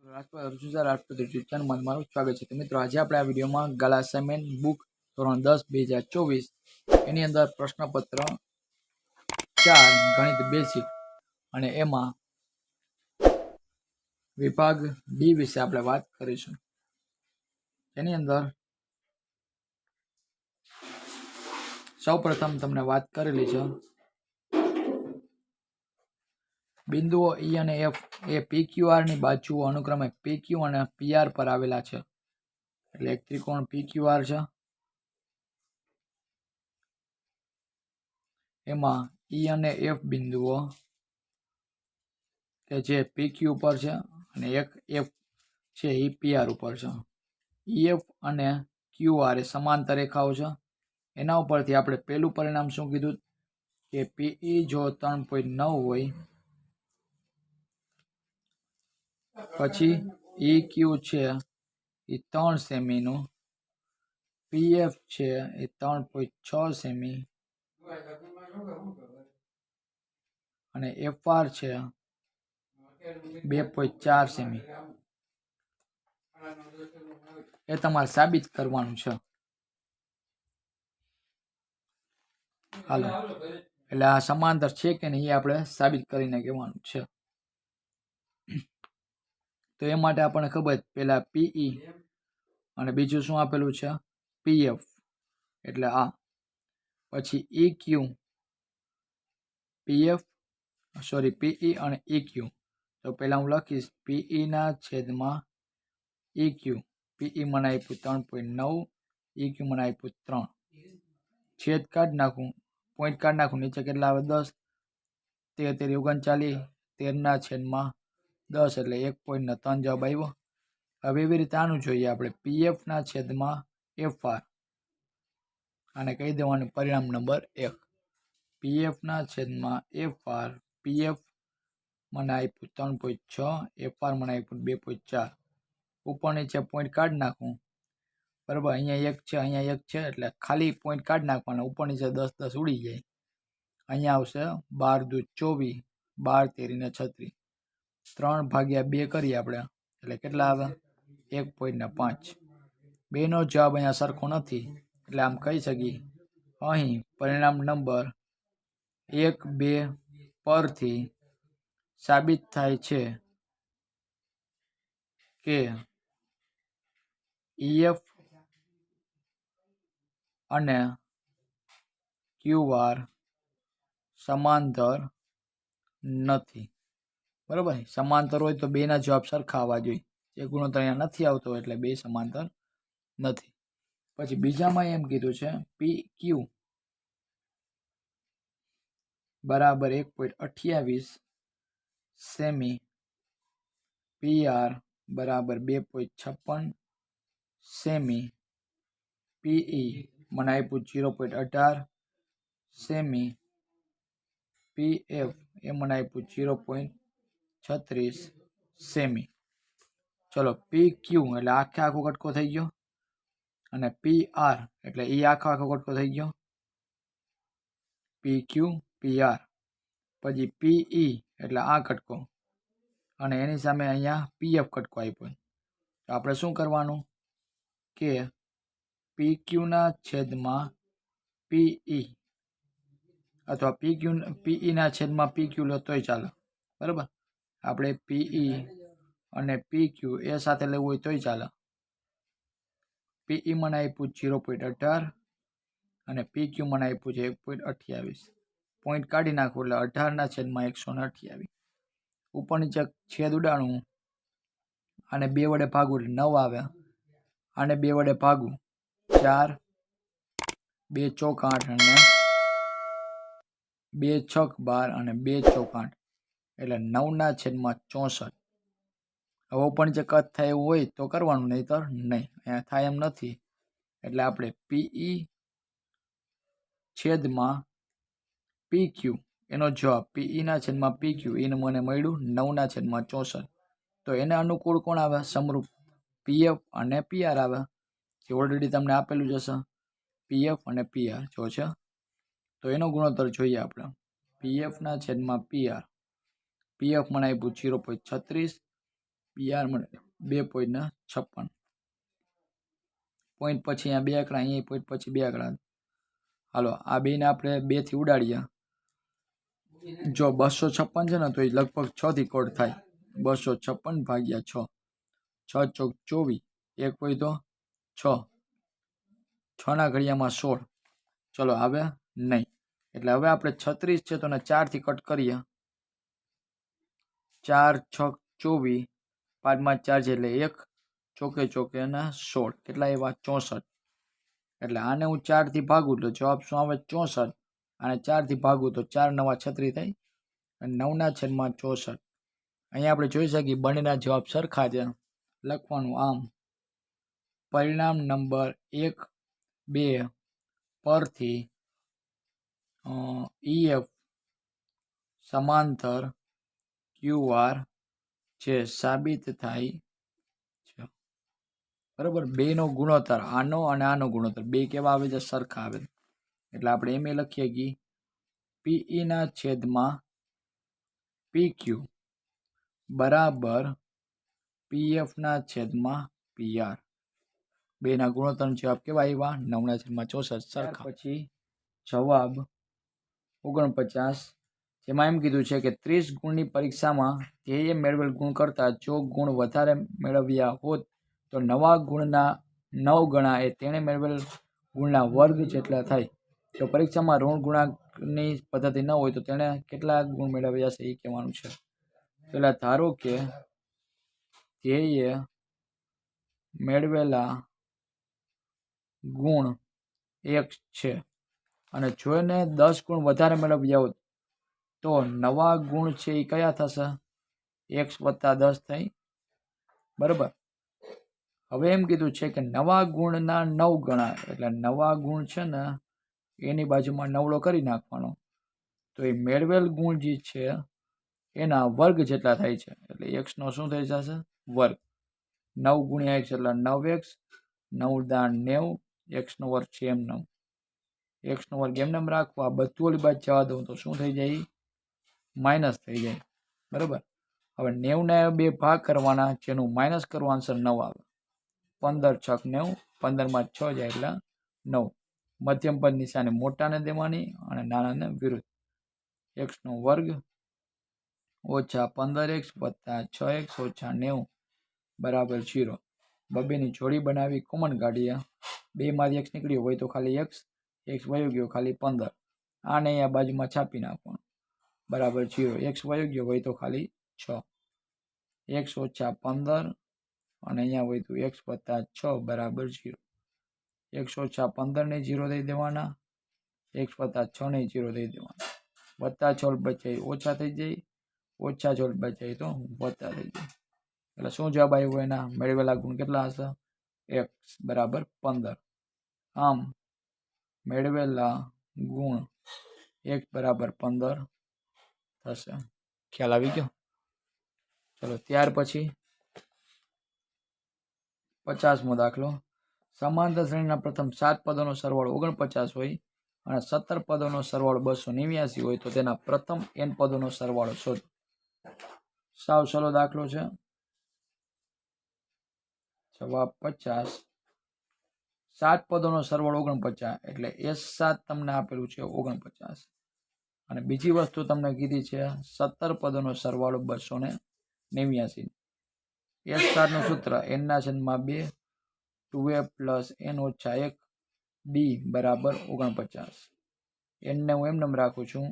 રાજપૂત ચેનલમાં મારું સ્વાગત છે। તો મિત્રો આજે આપણે આ વિડીયોમાં ગાલા અસાઇનમેન્ટ બુક ધોરણ 10 2024 એની અંદર પ્રશ્નપત્ર 4 ગણિત બેસિક અને એમાં વિભાગ ડી વિશે આપણે વાત કરીશું। એની અંદર સૌપ્રથમ તમને વાત કરેલી છે બિંદુઓ E અને F એ PQR ની બાજુઓ અનુક્રમે PQ અને PR પર આવેલા છે। એટલે એક ત્રિકોણ PQR છે, એમાં E અને F બિંદુઓ કે જે PQ ઉપર છે અને એક F છે એ PR ઉપર છે। EF અને QR એ સમાંતર રેખાઓ છે। એના ઉપરથી આપણે પહેલું પરિણામ શું કીધું કે PE જો 3.9 હોય પછી EQ છે એ 3 સેમીનું, PF છે એ 3.6 સેમી અને FR છે 2.4 સેમી એ તમારે સાબિત કરવાનું છે। હાલો, એટલે આ સમાંતર છે કે નહીં એ આપણે સાબિત કરીને કહેવાનું છે। તો એ માટે આપણને ખબર પહેલા PE અને બીજું શું આપેલું છે PF, એટલે આ પછી EQ PE અને EQ। તો પહેલા હું લખીશ PE ના છેદમાં EQ। PE મને આપ્યું 3.9, EQ મને આપ્યું 3, છેદ કાઢી નાખું, પોઈન્ટ કાઢી નાખું, નીચે કેટલા આવે 10, 13 39, 13 ના છેદમાં 10 એટલે 1.3 જવાબ આવ્યો। હવે એવી રીતે આનું જોઈએ આપણે PF ના છેદમાં FR, આને કહી દેવાનું પરિણામ નંબર 1। PF ના છેદમાં FR, PF મને આપ્યું 3.6, FR મને આપ્યું 2.4, ઉપર નીચે પોઈન્ટ કાઢી નાખું, બરાબર। અહીંયા 1 છે, અહીંયા 1 છે, એટલે ખાલી પોઈન્ટ કાઢી નાખવાના, ઉપર નીચે 10 10 ઉડી જાય। અહીંયા આવશે 12 દુ 24, 12 13 36, 3/2 કરીએ આપણે એટલે કેટલા આવે 1.5। બેનો જવાબ અહીંયા સરખો નથી, એટલે આમ કહી શકીએ અહીં પરિણામ નંબર 1, 2 પરથી સાબિત થાય છે કે EF અને QR સમાંતર નથી, બરાબર। સમાંતર હોય તો બેના જવાબ સરખા આવવા જોઈએ, જે ગુણોત્તર અહીંયા નથી આવતો એટલે બે સમાંતર નથી। પછી બીજામાં એમ કીધું છે PQ બરાબર 1.28 સેમી, PR બરાબર 2.56 સેમી, PE મને આપ્યું 0.18 સેમી, PF એ મને આપ્યું 0.36 સેમી। ચલો PQ એટલે આખે આખો કટકો થઈ ગયો અને PR એટલે એ આખો કટકો થઈ ગયો, PQ PR। પછી PE એટલે આ કટકો અને એની સામે અહીંયા PF કટકો આપ્યો। તો આપણે શું કરવાનું કે PQ ના છેદમાં PE અથવા PE ના છેદમાં PQ લો તોય ચાલે, બરાબર। આપણે PE અને PQ એ સાથે લેવું હોય તોય ચાલે। PE મને આપ્યું 0.18 અને PQ મને આપ્યું છે 1.28, પોઈન્ટ કાઢી નાખવું એટલે 18 ના છેદમાં 128, ઉપર નીચે છેદ ઉડાડવું, આને 2 વડે ભાગવું એટલે 9 આવે, આને 2 વડે ભાગવું 4, 2 ચોક 8 અને 2 છક 12 અને 2 ચોક 8 એટલે 9 ના છેદમાં 64। હવે ઉપર નીચે કટ થાય એવું હોય તો કરવાનું, નહીતર નહીં, અહીંયા થાય એમ નથી, એટલે આપણે PE છેદમાં PQ એનો જવાબ PE ના છેદમાં PQ એને મને મળ્યું 9 ના છેદમાં 64। તો એને અનુકૂળ કોણ આવે સમરૂપ PF અને PR આવે, જે ઓલરેડી તમને આપેલું જ હશે PF અને PR જો છે। તો એનો ગુણોત્તર જોઈએ આપણે PF ના છેદમાં PR, PF મને આપ્યું 0.36, PR મળે 2.56 પોઈન્ટ પછી અહીંયા 2 આંકડા, અહીંયા પોઈન્ટ પછી 2 આંકડા. હાલો આ બેને આપણે 2 થી ઉડાડીએ. જો 256 છે ને તો એ લગભગ 6 થી કટ થાય. 256 ભાગ્યા 6, 6 ચોક 24, એક હોય તો 6, 6 ના ઘડિયામાં 16. ચલો આવે નહીં, એટલે હવે આપણે 36 છે તો 4 થી કટ કરીએ. 4 6 24, 5 માં 4 છે એટલે 1, ચોકે ચોકે અને 16, કેટલા એવા 64. એટલે આને હું 4 થી ભાગું તો જવાબ શું આવે 64. અને 4 થી ભાગું તો 4 નવા 36 થાય અને 9/64. અહીંયા આપણે જોઈ શકીએ બંનેના જવાબ સરખા છે. લખવાનું આમ પરિણામ નંબર 1, 2 પરથી EF સમાંતર QR છે સાબિત થાય છે. બરાબર, બેનો ગુણોત્તર આનો અને આનો ગુણોત્તર બે કેવા આવે છે? સરખા આવે. એટલે આપણે એમ લખીએ કે PE ના છેદમાં PQ બરાબર PF ના છેદમાં PR. બેના ગુણોત્તર જવાબ કેવા આવ્યા? 9/64 સરખા. પછી જવાબ 49, જેમાં એમ કીધું છે કે 30 ગુણની પરીક્ષામાં ધ્યેયે મેળવેલ ગુણ કરતાં જો ગુણ વધારે મેળવ્યા હોત તો નવા ગુણના 9 ગણા એ તેણે મેળવેલ ગુણના વર્ગ જેટલા થાય. જો પરીક્ષામાં ઋણ ગુણાંકની પદ્ધતિ ન હોય તો તેણે કેટલા ગુણ મેળવ્યા છે એ કહેવાનું છે. પેલા ધારો કે ધ્યેયે મેળવેલા ગુણ x છે અને જો એને 10 ગુણ વધારે મેળવ્યા હોત તો નવા ગુણ છે એ કયા થશે? x + 10 થાય. બરાબર, હવે એમ કીધું છે કે નવા ગુણના 9 ગણા, એટલે નવા ગુણ છે ને એની બાજુમાં નવડો કરી નાખવાનો, તો એ મેળવેલ ગુણ જે છે એના વર્ગ જેટલા થાય છે. એટલે x નો શું થઈ જશે? વર્ગ. 9 ગુણ્યા x એટલે 9x, 9 × 90, x નો વર્ગ છે એમ 9. x નો વર્ગ એમને રાખવો, આ બધું ઓલી બાજુ જવા દઉં તો શું થઈ જાય? માઇનસ થઈ જાય. બરાબર, હવે 90 ના 2 ભાગ કરવાના, જેનું માઇનસ કરવું આન્સર 9 આવે. 15 × 6 = 90, 15 માં 6 જાય એટલે 9. મધ્યમ પદ નિશાની મોટાને દેવાની અને નાનાને વિરુદ્ધ. x નો વર્ગ ઓછા 15x વત્તા 6x ઓછા 90 બરાબર 0. બબેની જોડી બનાવી કોમન કાઢીએ. 2 માંથી x નીકળ્યો હોય તો ખાલી x વયો ગયો ખાલી 15. આને અહીંયા બાજુમાં છાપી નાખવાનું બરાબર 0. x વયો ગયો હોય તો ખાલી 6. x ઓછા 15 અને અહીંયા હોય તો x વત્તા 6 બરાબર 0. x ઓછા 15 ને 0 દઈ દેવાના, x વત્તા 6 ને 0 દઈ દેવાના. વત્તા 6 બચાય ઓછા થઈ જાય, ઓછા 6 બચાય તો વત્તા થઈ જાય. એટલે શું જવાબ આવ્યો? એના મેળવેલા ગુણ કેટલા હશે? x બરાબર 15. આમ મેળવેલા ગુણ x બરાબર 15 થશે. ખ્યાલ આવી ગયો? ચલો ત્યાર પછી 50મો દાખલો. સમાંતર શ્રેણીના પ્રથમ 7 પદોનો સરવાળો 49 હોય અને 17 પદોનો સરવાળો 289 હોય તો તેના પ્રથમ n પદોનો સરવાળો શોધો. સાવ સહેલો દાખલો છે. જવાબ 50. 7 પદોનો સરવાળો 49 એટલે S7 તમને આપેલું છે 49. અને બીજી વસ્તુ તમને કીધી છે 17 પદોનો સરવાળો 289. S7 નું સૂત્ર n/2 2a + n - 1 d બરાબર 49. n ને હું એમ રાખું છું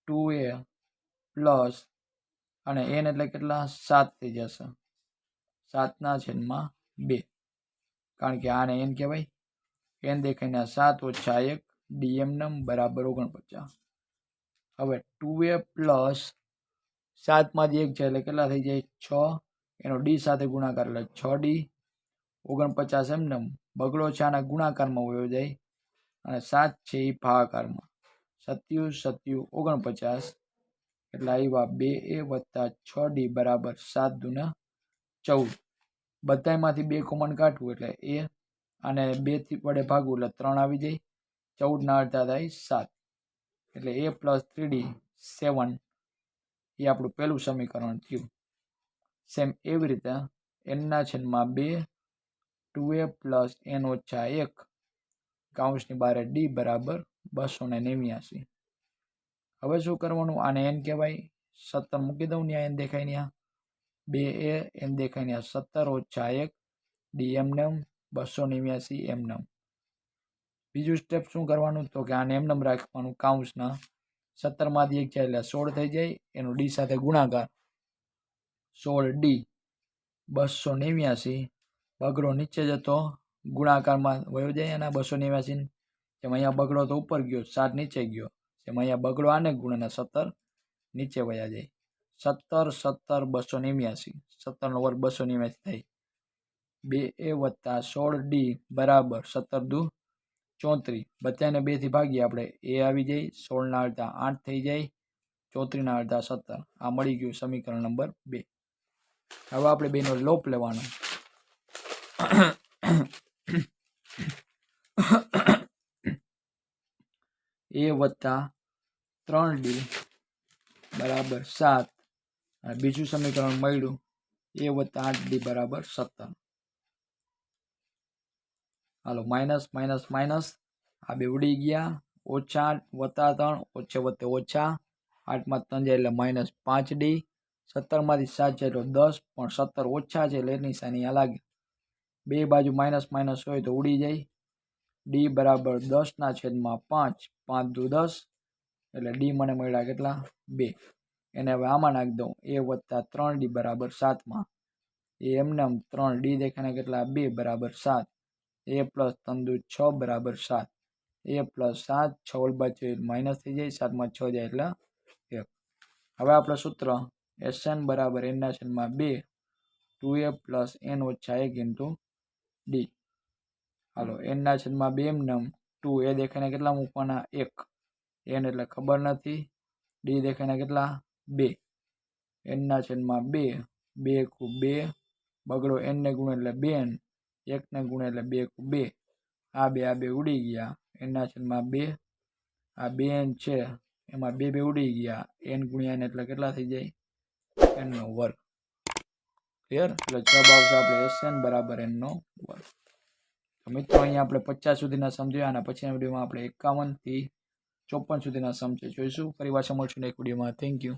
2a પ્લસ અને n એટલે કેટલા? 7 થઈ જશે. 7/2, કારણ કે આને n કહેવાય. n દેખાયને 7 - 1 dm બરાબર 49. હવે 2a પ્લસ 7 માંથી 1 છે એટલે કેટલા થઈ જાય? 6. એનો d સાથે ગુણાકાર એટલે 6d. 49 એમને બગડો છે આના ગુણાકારમાં વયો જાય અને 7 છે એ ભાગાકારમાં. 7 × 7 = 49 એટલે આવ્યા 2a + 6d બરાબર 7 × 2 = 14. બધામાંથી 2 કોમન કાઢવું એટલે a અને 2 થી વડે ભાગવું એટલે 3 આવી જાય. 14 ના અડધા થાય 7 એટલે a + 3d 7 એ આપણું પહેલું સમીકરણ થયું. સેમ એવી રીતે એનના છેદમાં 2 2a પ્લસ n ઓછા 1 કાઉન્સની બારે ડી બરાબર 289. હવે શું કરવાનું? આને n કહેવાય. 17 મૂકી દઉં ત્યાં n દેખાય ત્યાં 2a n દેખાય ત્યાં 17 ઓછા 1 ડી એમનેમ 289 એમનેમ. બીજું સ્ટેપ શું કરવાનું? તો કે આને એમનેમ રાખવાનું કાઉન્સના 17 માંથી 1 જાય એટલે 16 થઈ જાય. એનું ડી સાથે ગુણાકાર 16d 289 બગડો નીચે જતો ગુણાકારમાં વયો જાય એના 289. જેમ અહીંયા બગડો તો ઉપર ગયો 7 નીચે ગયો. જેમ અહીંયા બગડો આને ગુણે 17 નીચે વયા જાય. 17 17 289 17 નો વર્ગ 289 થાય. 2a વત્તા 16d બરાબર 17 દુ 34. બધાને 2 થી ભાગીએ આપણે એ આવી જાય. 16 ના અડધા 8 થઈ જાય. 34 ના અડધા 17. આ મળી ગયું સમીકરણ નંબર 2. હવે આપણે બેનો લોપ લેવાનો. a વત્તા 3d બરાબર 7 અને બીજું સમીકરણ મળ્યું a વત્તા 8d બરાબર 17. હાલો માઇનસ માઇનસ માઇનસ આ બે ઉડી ગયા. ઓછા 8 વત્તા 3 ઓછે વત્તે ઓછા 8 માં 3 જાય એટલે માઇનસ 5d. 17 માંથી 7 જાય તો 10 પણ 17 ઓછા છે એટલે એની નિશાની આ લાગે. બે બાજુ માઇનસ માઇનસ હોય તો ઉડી જાય. ડી બરાબર 10 ના છેદમાં 5 5 દુ 10 એટલે ડી મને મળ્યા કેટલા 2. એને હવે આમાં નાખી દઉં a વત્તા 3d બરાબર 7 માં એ એમને 3d દેખાને કેટલા 2 બરાબર 7 a પ્લસ 3 દુ 6 બરાબર 7 a પ્લસ 7 6 બાજુ માઇનસ થઈ જાય 7 માં 6 જાય એટલે 1. હવે આપણે સૂત્ર Sn બરાબર n ના છેદમાં 2 2a પ્લસ n ઓછા 1 ઇન્ટુ ડી. હાલો n ના છેદમાં 2 એમને 2 એ દેખાઈને કેટલા મૂકવાના 1 n એટલે ખબર નથી. ડી દેખાઈને કેટલા 2 n ના છેદમાં 2 2 કુ 2 બગડો n ને ગુણે એટલે 2n 1 ને ગુણે એટલે 2 કુ 2 આ બે ઉડી ગયા. n ના છેદમાં 2 આ 2n છે એમાં 2 ઉડી ગયા. n ગુણ્યા n એટલે કેટલા થઈ જાય n નો વર્ગ. ક્લિયર? એટલે જવાબ આવશે આપણે Sn બરાબર n નો વર્ગ. તો મિત્રો અહીંયા આપણે 50 સુધીના સમજ્યા અને પછીના વિડીયોમાં આપણે 51 થી 54 સુધીના સમજે જોઈશું. ફરી પાછા મળશું એક વિડીયોમાં. Thank you.